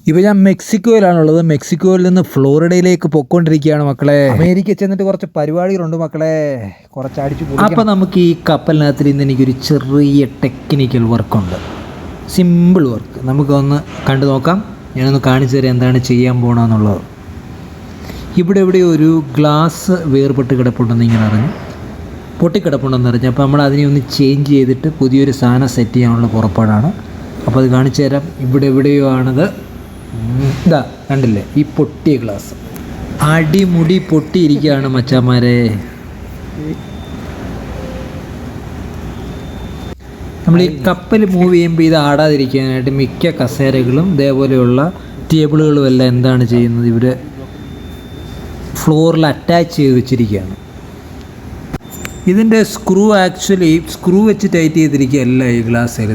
ഇപ്പോൾ ഞാൻ മെക്സിക്കോയിലാണുള്ളത്. മെക്സിക്കോയിൽ നിന്ന് ഫ്ലോറിഡയിലേക്ക് പൊയ്ക്കൊണ്ടിരിക്കുകയാണ് മക്കളെ. അമേരിക്ക ചെന്നിട്ട് കുറച്ച് പരിപാടികളുണ്ട് മക്കളെ, കുറച്ച് അടിച്ചു പോകും. അപ്പോൾ നമുക്ക് ഈ കപ്പലിനകത്തിൽ ഇന്ന് എനിക്കൊരു ചെറിയ ടെക്നിക്കൽ വർക്കുണ്ട്, സിമ്പിൾ വർക്ക്. നമുക്കൊന്ന് കണ്ടു നോക്കാം. ഞാനൊന്ന് കാണിച്ചു തരാം എന്താണ് ചെയ്യാൻ പോകണമെന്നുള്ളത്. ഇവിടെ ഒരു ഗ്ലാസ് വേർപെട്ട് കിടപ്പുണ്ടെന്ന് ഇങ്ങനെ അറിഞ്ഞു, പൊട്ടിക്കിടപ്പുണ്ടെന്ന് അറിഞ്ഞു. അപ്പോൾ നമ്മൾ അതിനെ ഒന്ന് ചേഞ്ച് ചെയ്തിട്ട് പുതിയൊരു സാധനം സെറ്റ് ചെയ്യാനുള്ള പുറപ്പാടാണ്. അപ്പോൾ അത് കാണിച്ചു തരാം. എവിടെയോ ആണത്. ഇതാ കണ്ടില്ലേ, ഈ പൊട്ടിയ ഗ്ലാസ് അടിമുടി പൊട്ടിയിരിക്കുകയാണ് മച്ചാന്മാരെ. നമ്മൾ ഈ കപ്പൽ മൂവ് ചെയ്യുമ്പോൾ ഇത് ആടാതിരിക്കാനായിട്ട് മിക്ക കസേരകളും ഇതേപോലെയുള്ള ടേബിളുകളും എല്ലാം എന്താണ് ചെയ്യുന്നത്, ഇവർ ഫ്ലോറിൽ അറ്റാച്ച് ചെയ്ത് വെച്ചിരിക്കുകയാണ്. ഇതിൻ്റെ സ്ക്രൂ വെച്ച് ടൈറ്റ് ചെയ്തിരിക്കുകയല്ല ഈ ഗ്ലാസ്സിൽ.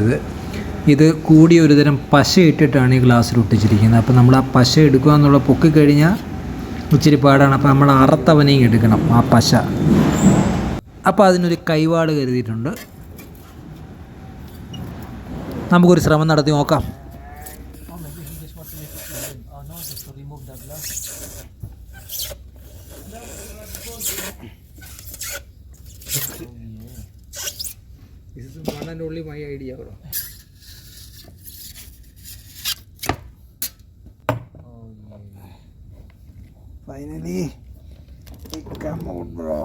ഇത് കൂടിയ ഒരു തരം പശ ഇട്ടിട്ടാണ് ഈ ഗ്ലാസ്സിൽ ഒട്ടിച്ചിരിക്കുന്നത്. അപ്പോൾ നമ്മൾ ആ പശ എടുക്കുക എന്നുള്ള പൊക്കിക്കഴിഞ്ഞാൽ ഇച്ചിരി പാടാണ്. അപ്പോൾ നമ്മൾ അറുത്തവനെയും എടുക്കണം ആ പശ. അപ്പോൾ അതിനൊരു കൈവാട് കരുതിയിട്ടുണ്ട്. നമുക്കൊരു ശ്രമം നടത്തി നോക്കാം. This is one and only my idea, bro. Finally, it come out, bro.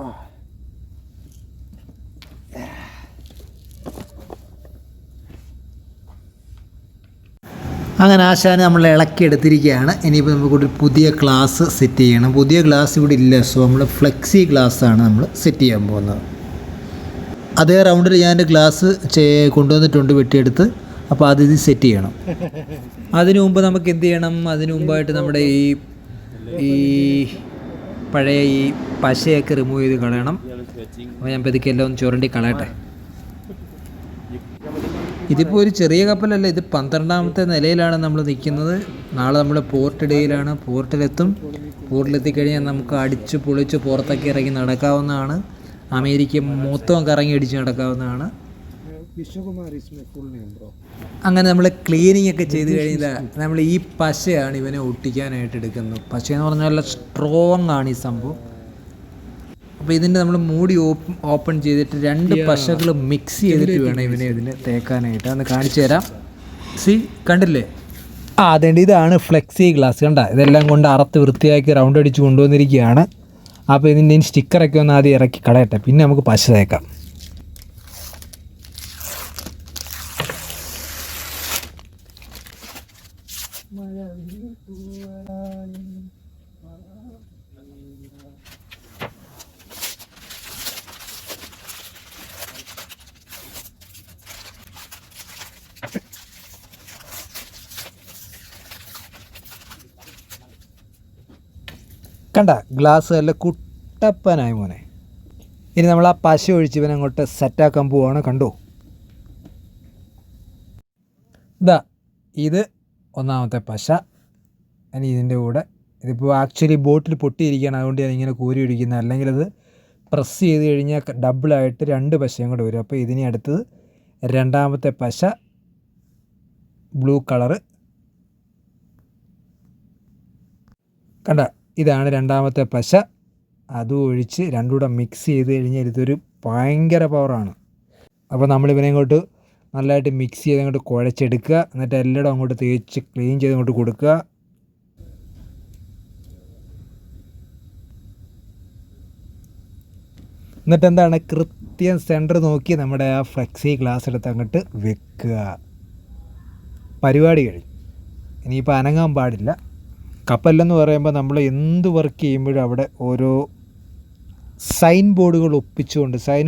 അങ്ങനെ ആശാന് നമ്മൾ ഇളക്കി എടുത്തിരിക്കുകയാണ്. ഇനിയിപ്പോൾ നമുക്കൊരു പുതിയ ഗ്ലാസ് സെറ്റ് ചെയ്യണം. പുതിയ ഗ്ലാസ് ഇവിടെ ഇല്ല, സോ നമ്മൾ ഫ്ലെക്സി ഗ്ലാസ്സാണ് നമ്മൾ സെറ്റ് ചെയ്യാൻ പോകുന്നത്. അതേ റൗണ്ടിൽ ഞാൻ ഗ്ലാസ് കൊണ്ടുവന്നിട്ടുണ്ട് വെട്ടിയെടുത്ത്. അപ്പോൾ ഇത് സെറ്റ് ചെയ്യണം. അതിനു മുമ്പ് നമുക്ക് എന്ത് ചെയ്യണം, അതിനു മുമ്പായിട്ട് നമ്മുടെ ഈ പഴയ ഈ പശയൊക്കെ റിമൂവ് ചെയ്ത് കളയണം. അപ്പോൾ ഞാൻ പതുക്കെ എല്ലാം ഒന്ന് ചുരണ്ടി കളയട്ടെ. ഇതിപ്പോൾ ഒരു ചെറിയ കപ്പലല്ല, ഇത് 12ാമത്തെ നിലയിലാണ് നമ്മൾ നിൽക്കുന്നത്. നാളെ നമ്മൾ പോർട്ടിടയിലാണ്. പോർട്ടിലെത്തിക്കഴിഞ്ഞാൽ നമുക്ക് അടിച്ച് പൊളിച്ച് പുറത്തൊക്കെ ഇറങ്ങി നടക്കാവുന്നതാണ്. അമേരിക്ക മൊത്തം കറങ്ങി അടിച്ച് നടക്കാവുന്നതാണ്. അങ്ങനെ നമ്മൾ ക്ലീനിങ് ഒക്കെ ചെയ്ത് കഴിഞ്ഞാൽ നമ്മൾ ഈ പശയാണ് ഇവനെ ഒട്ടിക്കാനായിട്ട് എടുക്കുന്നത്. പശയെന്ന് പറഞ്ഞാൽ നല്ല സ്ട്രോങ് ആണ് ഈ സംഭവം. അപ്പോൾ ഇതിൻ്റെ നമ്മൾ മൂടി ഓപ്പൺ ചെയ്തിട്ട് 2 പശകൾ മിക്സ് ചെയ്തിട്ട് വേണം ഇതിനെ തേക്കാനായിട്ട്. അതൊന്ന് കാണിച്ചു തരാം. കണ്ടില്ലേ, അതേണ്ട ഇതാണ് ഫ്ലെക്സി ഗ്ലാസ്. കണ്ട, ഇതെല്ലാം കൊണ്ട് അറുത്ത് വൃത്തിയാക്കി റൗണ്ട് അടിച്ച് കൊണ്ടുവന്നിരിക്കുകയാണ്. അപ്പോൾ ഇതിൻ്റെ സ്റ്റിക്കറൊക്കെ ഒന്ന് ആദ്യം ഇറക്കി കളയട്ടെ, പിന്നെ നമുക്ക് പശ തേക്കാം. കണ്ട, ഗ്ലാസ് നല്ല കുട്ടപ്പനായി മോനെ. ഇനി നമ്മൾ ആ പശ ഒഴിച്ച് ഇവനെ അങ്ങോട്ട് സെറ്റാക്കാൻ പോവുകയാണ്. കണ്ടോ, ഇത് 1ാമത്തെ പശ. ഇനി ഇതിൻ്റെ കൂടെ ഇതിപ്പോൾ ആക്ച്വലി ബോട്ടിൽ പൊട്ടിയിരിക്കുകയാണ്, അതുകൊണ്ട് ഞാൻ ഇങ്ങനെ കോരി ഒഴിക്കുന്നത്. അല്ലെങ്കിൽ അത് പ്രസ് ചെയ്ത് കഴിഞ്ഞാൽ ഡബിളായിട്ട് 2 പശയും കൂടെ വരും. അപ്പോൾ ഇതിനെ അടുത്തത് 2ാമത്തെ പശ, ബ്ലൂ കളറ്. കണ്ട, ഇതാണ് 2ാമത്തെ പശ. അതും ഒഴിച്ച് രണ്ടും കൂടെ മിക്സ് ചെയ്ത് കഴിഞ്ഞാൽ ഇതൊരു ഭയങ്കര പവറാണ്. അപ്പോൾ നമ്മളിവനെ ഇങ്ങോട്ട് നല്ലതായിട്ട് മിക്സ് ചെയ്ത് അങ്ങോട്ട് കുഴച്ചെടുക്കുക. എന്നിട്ട് എല്ലായിടും അങ്ങോട്ട് തേച്ച് ക്ലീൻ ചെയ്ത് അങ്ങോട്ട് കൊടുക്കുക. എന്നിട്ട് എന്താണ്, കൃത്യം സെൻറ്റർ നോക്കി നമ്മുടെ ആ ഫ്ലെക്സി ഗ്ലാസ് എടുത്ത് അങ്ങോട്ട് വെക്കുക. പരിപാടി കഴിഞ്ഞു. ഇനിയിപ്പോൾ അനങ്ങാൻ പാടില്ല. കപ്പലെന്ന് പറയുമ്പോൾ നമ്മൾ എന്ത് വർക്ക് ചെയ്യുമ്പോഴും അവിടെ ഓരോ സൈൻ ബോർഡുകൾ ഒപ്പിച്ചുകൊണ്ട് സൈൻ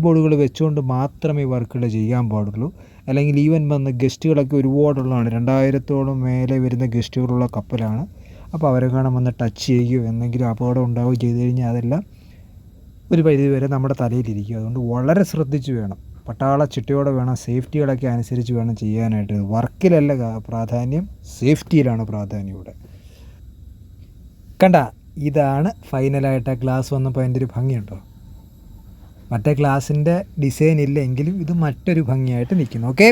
ബോർഡുകൾ വെച്ചുകൊണ്ട് മാത്രമേ വർക്കുകൾ ചെയ്യാൻ പാടുള്ളൂ. അല്ലെങ്കിൽ ഈവൻ വന്ന് ഗസ്റ്റുകളൊക്കെ ഒരുപാടുള്ളതാണ്. 2000-ഓളം മേലെ വരുന്ന ഗസ്റ്റുകളുള്ള കപ്പലാണ്. അപ്പോൾ അവരെ കാണാൻ വന്ന് ടച്ച് ചെയ്യുകയോ എന്തെങ്കിലും അപകടം ഉണ്ടാവുകയോ ചെയ്ത് കഴിഞ്ഞാൽ അതെല്ലാം ഒരു പരിധി വരെ നമ്മുടെ തലയിലിരിക്കും. അതുകൊണ്ട് വളരെ ശ്രദ്ധിച്ച് വേണം, പട്ടാള ചിട്ടയോടെ വേണം, സേഫ്റ്റികളൊക്കെ അനുസരിച്ച് വേണം ചെയ്യാനായിട്ട്. വർക്കിലല്ല പ്രാധാന്യം, സേഫ്റ്റിയിലാണ് പ്രാധാന്യം ഇവിടെ. കണ്ട, ഇതാണ് ഫൈനലായിട്ട് ആ ഗ്ലാസ് വന്നപ്പോൾ അതിൻ്റെ ഒരു ഭംഗിയുണ്ടോ. മറ്റേ ഗ്ലാസിൻ്റെ ഡിസൈൻ ഇല്ല എങ്കിലും ഇത് മറ്റൊരു ഭംഗിയായിട്ട് നിൽക്കുന്നു. ഓക്കെ.